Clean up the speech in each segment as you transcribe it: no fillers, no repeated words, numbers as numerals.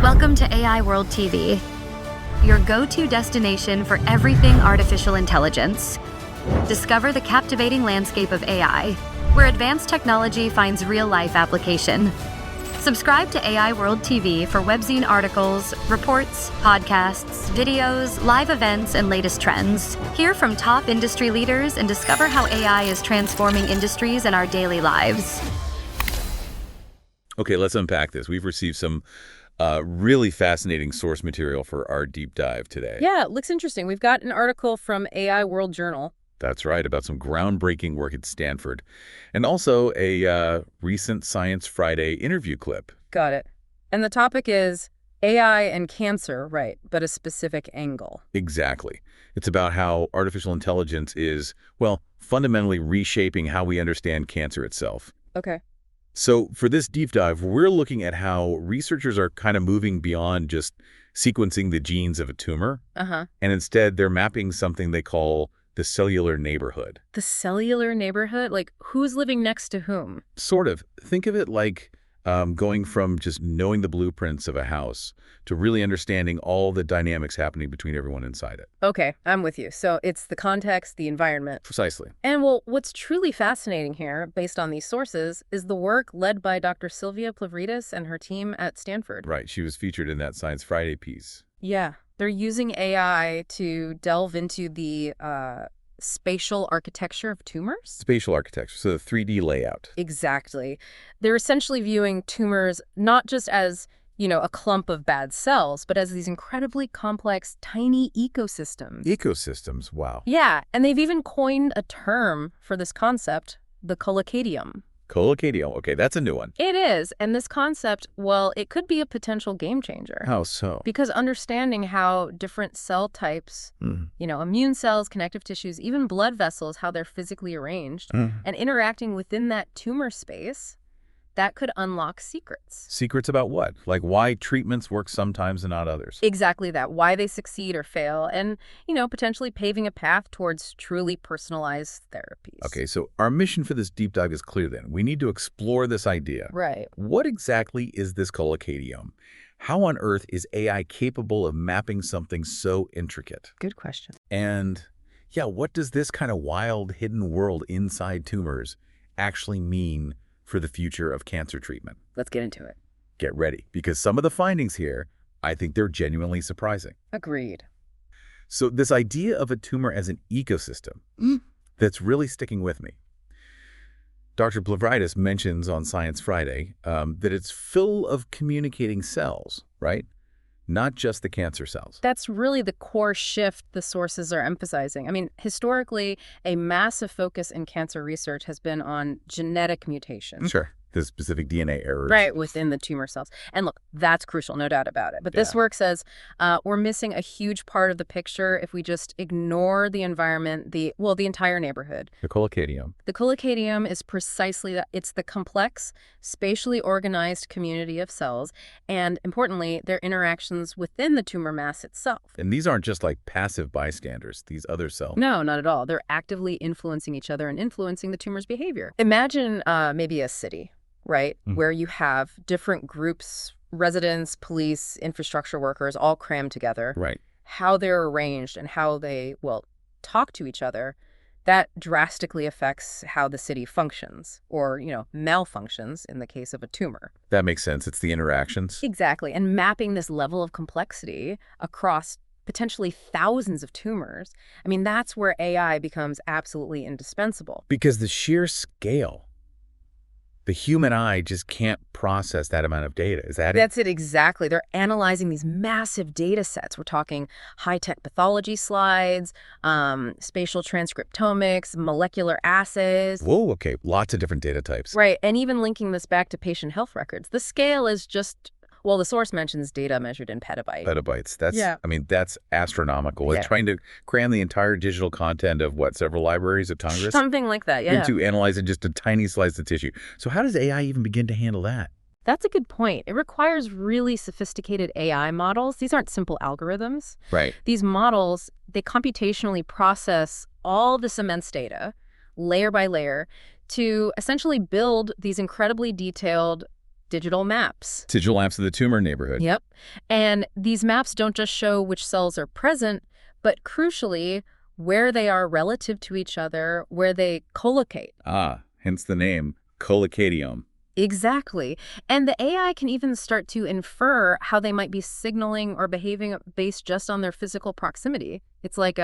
Welcome to AI World TV, your go-to destination for everything artificial intelligence. Discover the captivating landscape of AI, where advanced technology finds real-life application. Subscribe to AI World TV for webzine articles, reports, podcasts, videos, live events, and latest trends. Hear from top industry leaders and discover how AI is transforming industries and our daily lives. Okay, let's unpack this. We've received some really fascinating source material for our deep dive today. Yeah, it looks interesting. We've got an article from AI World Journal. That's right, about some groundbreaking work at Stanford. And also a recent Science Friday interview clip. Got it. And the topic is AI and cancer, right, but a specific angle. Exactly. It's about how artificial intelligence is, well, fundamentally reshaping how we understand cancer itself. Okay. So for this deep dive, we're looking at how researchers are kind of moving beyond just sequencing the genes of a tumor. And instead, they're mapping something they call the cellular neighborhood. The cellular neighborhood? Like, who's living next to whom? Sort of. Think of it like going from just knowing the blueprints of a house to really understanding all the dynamics happening between everyone inside it. Okay, I'm with you. So it's the context, the environment. Precisely. And well, what's truly fascinating here, based on these sources, is the work led by Dr. Sylvia Plevritis and her team at Stanford. Right. She was featured in that Science Friday piece. Yeah. They're using AI to delve into the spatial architecture of tumors? Spatial architecture, so the 3D layout. Exactly. They're essentially viewing tumors not just as, a clump of bad cells, but as these incredibly complex, tiny ecosystems. Ecosystems, wow. Yeah, and they've even coined a term for this concept, the colocateome. Colocateome, okay, that's a new one. It is, and this concept, well, it could be a potential game changer. How so? Because understanding how different cell types, immune cells, connective tissues, even blood vessels, how they're physically arranged, and interacting within that tumor space, that could unlock secrets. Secrets about what? Like why treatments work sometimes and not others? Exactly that. Why they succeed or fail, and, potentially paving a path towards truly personalized therapies. Okay, so our mission for this deep dive is clear then. We need to explore this idea. Right. What exactly is this colocateome? How on earth is AI capable of mapping something so intricate? Good question. And, yeah, what does this kind of wild, hidden world inside tumors actually mean for the future of cancer treatment? Let's get into it. Get ready, because some of the findings here, I think they're genuinely surprising. Agreed. So this idea of a tumor as an ecosystem, that's really sticking with me. Dr. Plevritis mentions on Science Friday that it's full of communicating cells, right? Not just the cancer cells. That's really the core shift the sources are emphasizing. I mean, historically, a massive focus in cancer research has been on genetic mutations. Sure. The specific DNA errors. Right, within the tumor cells. And look, that's crucial, no doubt about it. But this work says we're missing a huge part of the picture if we just ignore the environment, the entire neighborhood. The colocateome. The colocateome is precisely that. It's the complex, spatially organized community of cells, and importantly, their interactions within the tumor mass itself. And these aren't just like passive bystanders, these other cells. No, not at all. They're actively influencing each other and influencing the tumor's behavior. Imagine maybe a city, right, where you have different groups, residents, police, infrastructure workers, all crammed together. Right. How they're arranged and how they, talk to each other, that drastically affects how the city functions or, malfunctions in the case of a tumor. That makes sense. It's the interactions. Exactly. And mapping this level of complexity across potentially thousands of tumors, I mean, that's where AI becomes absolutely indispensable. Because the sheer scale, the human eye just can't process that amount of data. Is that it? That's it, exactly. They're analyzing these massive data sets. We're talking high-tech pathology slides, spatial transcriptomics, molecular assays. Whoa, okay. Lots of different data types. Right, and even linking this back to patient health records. The scale is just, the source mentions data measured in petabytes. Petabytes. That's, yeah. I mean, that's astronomical. Yeah. They're trying to cram the entire digital content of, several libraries of Congress? Something like that, yeah. Into analyzing just a tiny slice of tissue. So how does AI even begin to handle that? That's a good point. It requires really sophisticated AI models. These aren't simple algorithms. Right. These models, they computationally process all this immense data, layer by layer, to essentially build these incredibly detailed digital maps. Digital maps of the tumor neighborhood. Yep. And these maps don't just show which cells are present, but crucially, where they are relative to each other, where they colocate. Hence the name, colocateome. Exactly. And the AI can even start to infer how they might be signaling or behaving based just on their physical proximity. It's like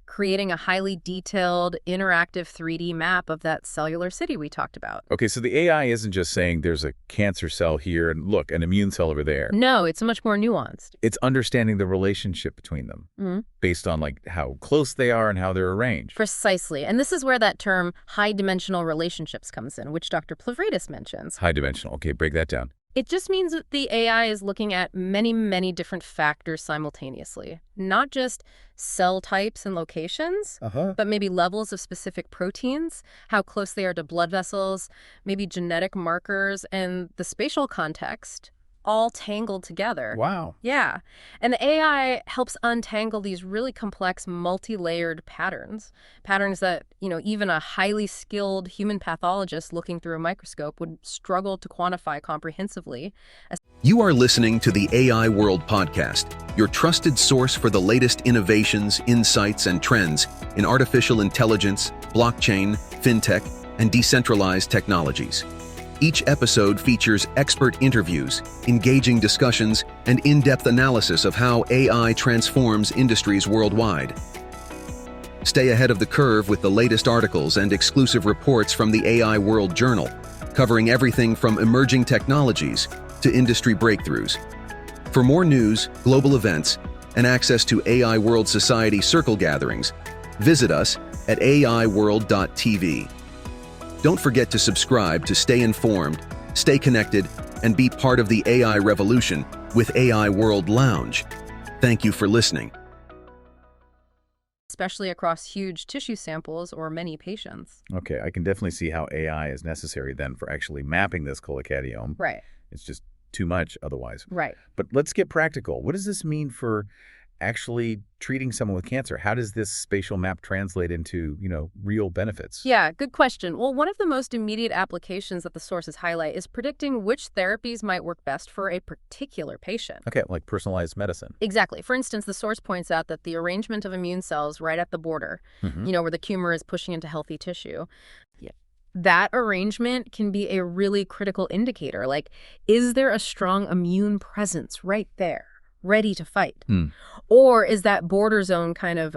creating a highly detailed, interactive 3D map of that cellular city we talked about. Okay, so the AI isn't just saying there's a cancer cell here and look, an immune cell over there. No, it's much more nuanced. It's understanding the relationship between them based on like how close they are and how they're arranged. Precisely. And this is where that term high-dimensional relationships comes in, which Dr. Plevritis mentions. High dimensional. Okay, break that down. It just means that the AI is looking at many, many different factors simultaneously. Not just cell types and locations, but maybe levels of specific proteins, how close they are to blood vessels, maybe genetic markers, and the spatial context, all tangled together. Wow. Yeah. And the AI helps untangle these really complex, multi-layered patterns that, even a highly skilled human pathologist looking through a microscope would struggle to quantify comprehensively. You are listening to the AI World Podcast, your trusted source for the latest innovations, insights, and trends in artificial intelligence, blockchain, fintech, and decentralized technologies. Each episode features expert interviews, engaging discussions, and in-depth analysis of how AI transforms industries worldwide. Stay ahead of the curve with the latest articles and exclusive reports from the AI World Journal, covering everything from emerging technologies to industry breakthroughs. For more news, global events, and access to AI World Society circle gatherings, visit us at aiworld.tv. Don't forget to subscribe to stay informed, stay connected, and be part of the AI revolution with AI World Lounge. Thank you for listening. Especially across huge tissue samples or many patients. Okay, I can definitely see how AI is necessary then for actually mapping this colocateome. Right. It's just too much otherwise. Right. But let's get practical. What does this mean for actually treating someone with cancer? How does this spatial map translate into, real benefits? Yeah, good question. Well, one of the most immediate applications that the sources highlight is predicting which therapies might work best for a particular patient. Okay, like personalized medicine. Exactly. For instance, the source points out that the arrangement of immune cells right at the border, where the tumor is pushing into healthy tissue, that arrangement can be a really critical indicator. Like, is there a strong immune presence right there, ready to fight? Or is that border zone kind of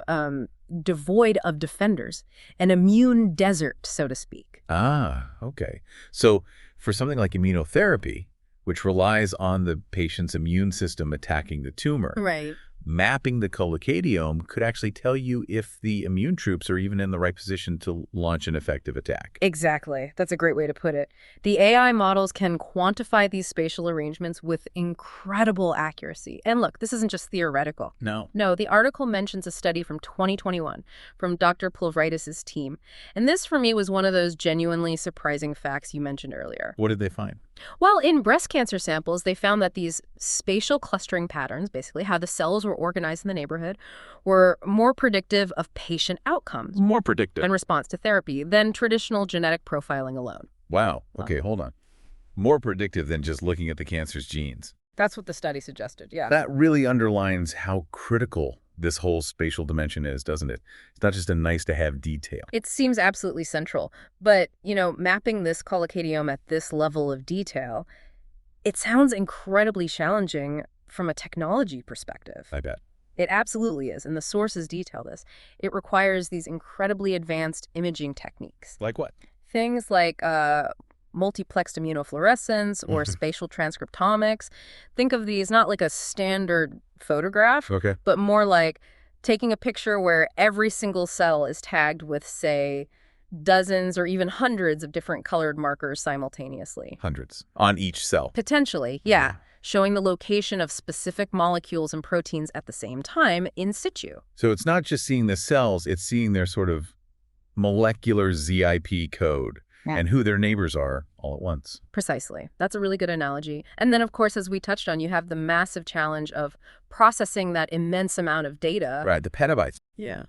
devoid of defenders, an immune desert, so to speak? Okay. So for something like immunotherapy, which relies on the patient's immune system attacking the tumor, right, mapping the colocateome could actually tell you if the immune troops are even in the right position to launch an effective attack. Exactly. That's a great way to put it. The AI models can quantify these spatial arrangements with incredible accuracy. And look, this isn't just theoretical. No, the article mentions a study from 2021 from Dr. Plevritis' team. And this, for me, was one of those genuinely surprising facts you mentioned earlier. What did they find? Well, in breast cancer samples, they found that these spatial clustering patterns, basically how the cells were organized in the neighborhood, were more predictive of patient outcomes. More predictive. In response to therapy than traditional genetic profiling alone. Wow. Okay, hold on. More predictive than just looking at the cancer's genes. That's what the study suggested, yeah. That really underlines how critical this whole spatial dimension is, doesn't it? It's not just a nice-to-have detail. It seems absolutely central. But, mapping this colocateome at this level of detail, it sounds incredibly challenging from a technology perspective. I bet. It absolutely is, and the sources detail this. It requires these incredibly advanced imaging techniques. Like what? Things like multiplexed immunofluorescence or spatial transcriptomics. Think of these not like a standard photograph, but more like taking a picture where every single cell is tagged with, say, dozens or even hundreds of different colored markers simultaneously. Hundreds. On each cell. Potentially, yeah. Showing the location of specific molecules and proteins at the same time in situ. So it's not just seeing the cells, it's seeing their sort of molecular ZIP code and who their neighbors are all at once. Precisely. That's a really good analogy. And then, of course, as we touched on, you have the massive challenge of processing that immense amount of data. Right, the petabytes. Yeah.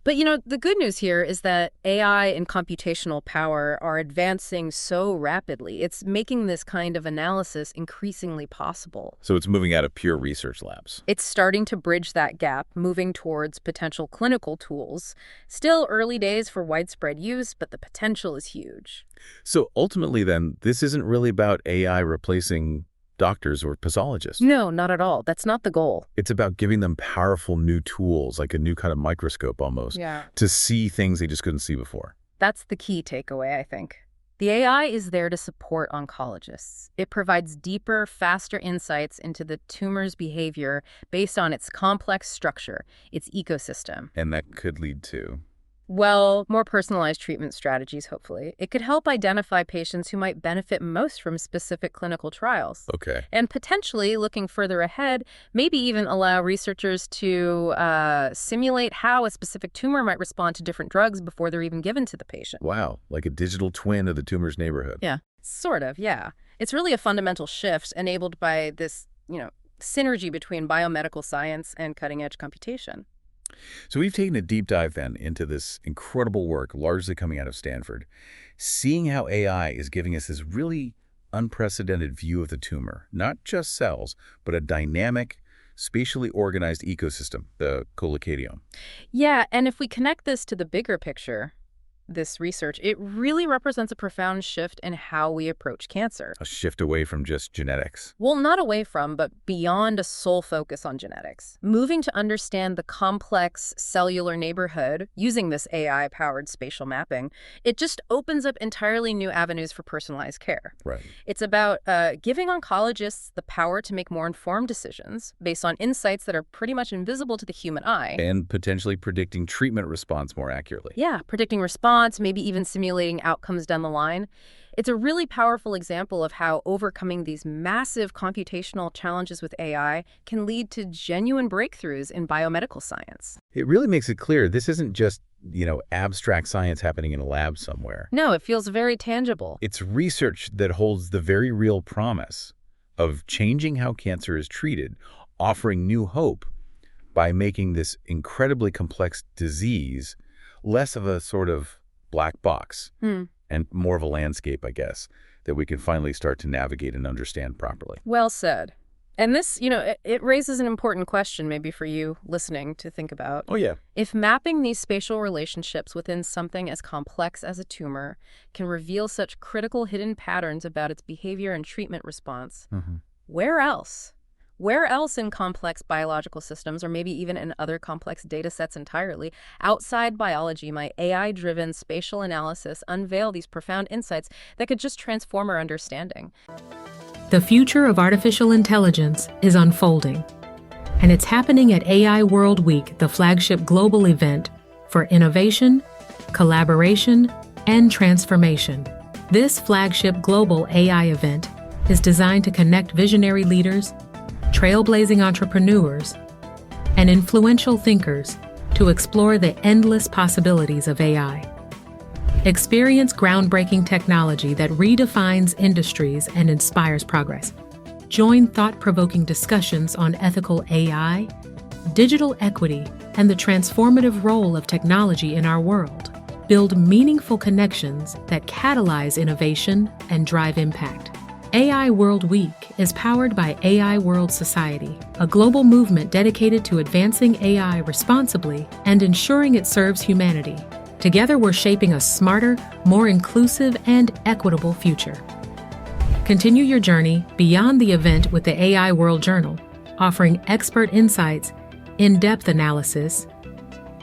But, the good news here is that AI and computational power are advancing so rapidly. It's making this kind of analysis increasingly possible. So it's moving out of pure research labs. It's starting to bridge that gap, moving towards potential clinical tools. Still early days for widespread use, but the potential is huge. So ultimately then, this isn't really about AI replacing doctors or pathologists. No, not at all. That's not the goal. It's about giving them powerful new tools, like a new kind of microscope almost, to see things they just couldn't see before. That's the key takeaway, I think. The AI is there to support oncologists. It provides deeper, faster insights into the tumor's behavior based on its complex structure, its ecosystem. And that could lead to? Well, more personalized treatment strategies, hopefully. It could help identify patients who might benefit most from specific clinical trials. Okay. And potentially, looking further ahead, maybe even allow researchers to simulate how a specific tumor might respond to different drugs before they're even given to the patient. Wow, like a digital twin of the tumor's neighborhood. Yeah, sort of, yeah. It's really a fundamental shift enabled by this, synergy between biomedical science and cutting-edge computation. So we've taken a deep dive then into this incredible work, largely coming out of Stanford, seeing how AI is giving us this really unprecedented view of the tumor, not just cells, but a dynamic, spatially organized ecosystem, the colocateome. Yeah, and if we connect this to the bigger picture, this research, it really represents a profound shift in how we approach cancer. A shift away from just genetics. Well, not away from, but beyond a sole focus on genetics. Moving to understand the complex cellular neighborhood using this AI-powered spatial mapping, it just opens up entirely new avenues for personalized care. Right. It's about giving oncologists the power to make more informed decisions based on insights that are pretty much invisible to the human eye. And potentially predicting treatment response more accurately. Yeah, predicting response, maybe even simulating outcomes down the line. It's a really powerful example of how overcoming these massive computational challenges with AI can lead to genuine breakthroughs in biomedical science. It really makes it clear this isn't just, abstract science happening in a lab somewhere. No, it feels very tangible. It's research that holds the very real promise of changing how cancer is treated, offering new hope by making this incredibly complex disease less of a sort of black box and more of a landscape, I guess, that we can finally start to navigate and understand properly. Well said. And this, it raises an important question maybe for you listening to think about. Oh, yeah. If mapping these spatial relationships within something as complex as a tumor can reveal such critical hidden patterns about its behavior and treatment response, where else? Where else in complex biological systems, or maybe even in other complex data sets entirely, outside biology, might AI-driven spatial analysis unveil these profound insights that could just transform our understanding? The future of artificial intelligence is unfolding, and it's happening at AI World Week, the flagship global event for innovation, collaboration, and transformation. This flagship global AI event is designed to connect visionary leaders, trailblazing entrepreneurs, and influential thinkers to explore the endless possibilities of AI. Experience groundbreaking technology that redefines industries and inspires progress. Join thought-provoking discussions on ethical AI, digital equity, and the transformative role of technology in our world. Build meaningful connections that catalyze innovation and drive impact. AI World Week is powered by AI World Society, a global movement dedicated to advancing AI responsibly and ensuring it serves humanity. Together, we're shaping a smarter, more inclusive, and equitable future. Continue your journey beyond the event with the AI World Journal, offering expert insights, in-depth analysis,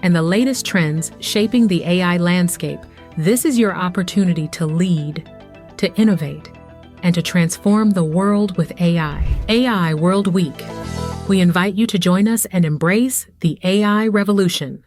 and the latest trends shaping the AI landscape. This is your opportunity to lead, to innovate, and to transform the world with AI. AI World Week. We invite you to join us and embrace the AI revolution.